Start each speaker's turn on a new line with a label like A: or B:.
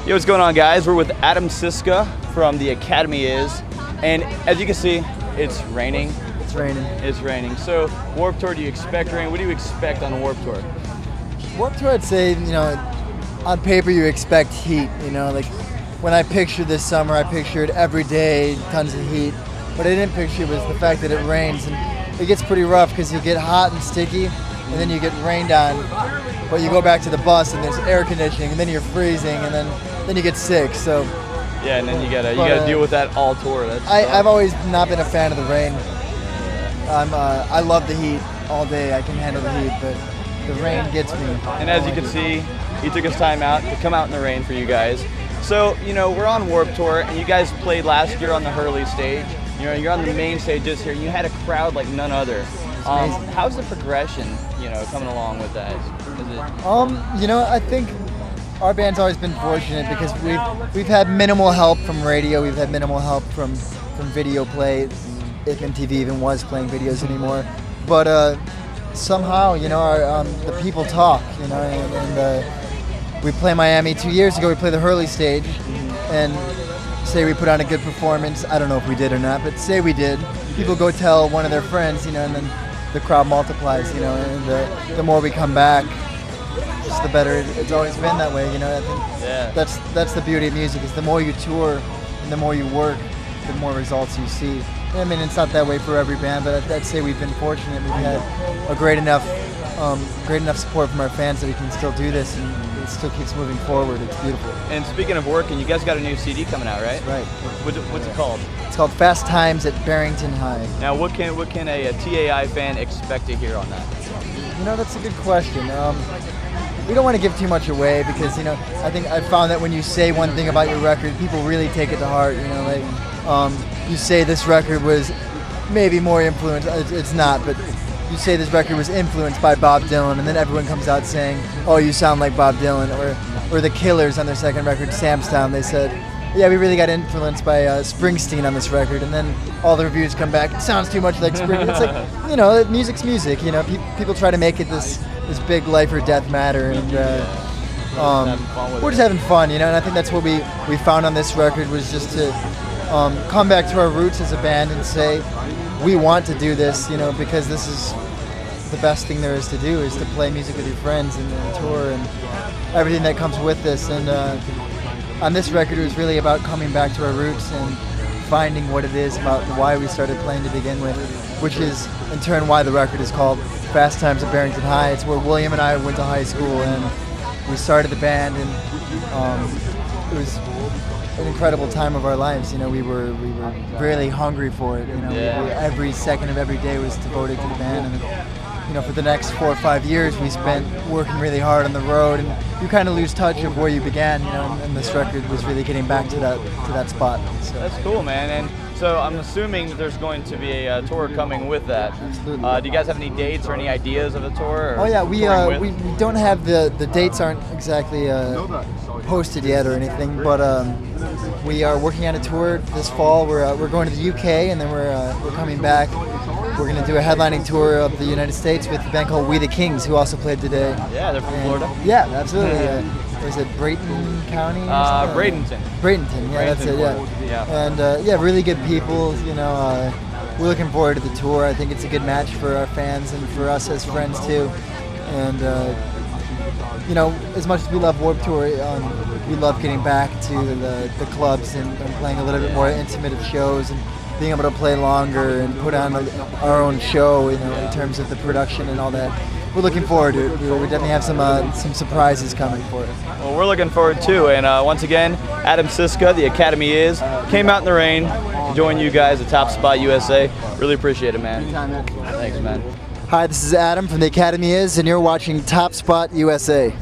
A: Yo, what's going on, guys? We're with Adam Siska from the Academy Is, and as you can see, it's raining.
B: It's raining.
A: It's raining. So, Warped Tour, do you expect rain? What do you expect on Warped Tour?
B: Warped Tour, I'd say, on paper you expect heat. Like when I pictured this summer, I pictured every day tons of heat. What I didn't picture was the fact that it rains, and it gets pretty rough because you get hot and sticky, and then you get rained on. But you go back to the bus and there's air conditioning, and then you're freezing, and then you get sick. So
A: yeah, and then you gotta deal with that all tour.
B: I've always not been a fan of the rain. I love the heat all day. I can handle the heat, but the rain gets me.
A: And as you can see, he took his time out to come out in the rain for you guys. So, we're on Warped Tour, and you guys played last year on the Hurley stage. You're on the main stage this year, and you had a crowd like none other. How's the progression, coming along with that?
B: I think our band's always been fortunate because we've had minimal help from radio, we've had minimal help from video play, if MTV even was playing videos anymore. But somehow, the people talk, and we play Miami 2 years ago. We played the Hurley stage, and say we put on a good performance. I don't know if we did or not, but say we did. People go tell one of their friends, and then the crowd multiplies, and the more we come back, just the better. It's always been that way, I think that's the beauty of music, is the more you tour and the more you work, the more results you see. I mean, it's not that way for every band, but I'd say we've been fortunate. We've had a great enough support from our fans that we can still do this, and it still keeps moving forward. It's beautiful.
A: And speaking of working, you guys got a new CD coming out, right?
B: Right.
A: What's it called?
B: It's called Fast Times at Barrington High.
A: Now, what can a TAI fan expect to hear on that?
B: That's a good question. We don't want to give too much away because, I think I found that when you say one thing about your record, people really take it to heart. You say this record was maybe more influenced. It's not, but you say this record was influenced by Bob Dylan, and then everyone comes out saying, "Oh, you sound like Bob Dylan." Or the Killers on their second record, Sam's Town, they said, "Yeah, we really got influenced by Springsteen on this record." And then all the reviews come back, "It sounds too much like Springsteen." It's like, music's music. People try to make it this big life or death matter, and we're just having fun, And I think that's what we found on this record, was just to come back to our roots as a band and say, we want to do this, because this is the best thing there is to do, is to play music with your friends and tour and everything that comes with this. And on this record, it was really about coming back to our roots and finding what it is about why we started playing to begin with, which is in turn why the record is called Fast Times at Barrington High. It's where William and I went to high school, and we started the band, and it was an incredible time of our lives. We were really hungry for it. Every second of every day was devoted to the band, and for the next 4 or 5 years we spent working really hard on the road, and you kind of lose touch of where you began. And this record was really getting back to that spot. So.
A: That's cool, man. And so I'm assuming that there's going to be a tour coming with that.
B: Absolutely.
A: Do you guys have any dates or any ideas of the tour?
B: Oh yeah, we don't have the dates, aren't exactly posted yet or anything, but we are working on a tour this fall. We're going to the UK, and then we're coming back. We're going to do a headlining tour of the United States with a band called We the Kings, who also played today.
A: Yeah, they're from Florida.
B: Yeah, absolutely. Was it Brayton County?
A: Bradenton.
B: Bradenton, yeah, that's it, yeah. And really good people, we're looking forward to the tour. I think it's a good match for our fans and for us as friends too. And, as much as we love Warped Tour, we love getting back to the clubs and playing a little bit more intimate of shows and being able to play longer and put on our own show, in terms of the production and all that. We're looking forward to it. We definitely have some surprises coming for it.
A: Well, we're looking forward too. And once again, Adam Siska, the Academy Is, came out in the rain to join you guys at Topspot USA. Really appreciate it, man.
B: Anytime, man.
A: Thanks, man.
B: Hi, this is Adam from the Academy Is, and you're watching Topspot USA.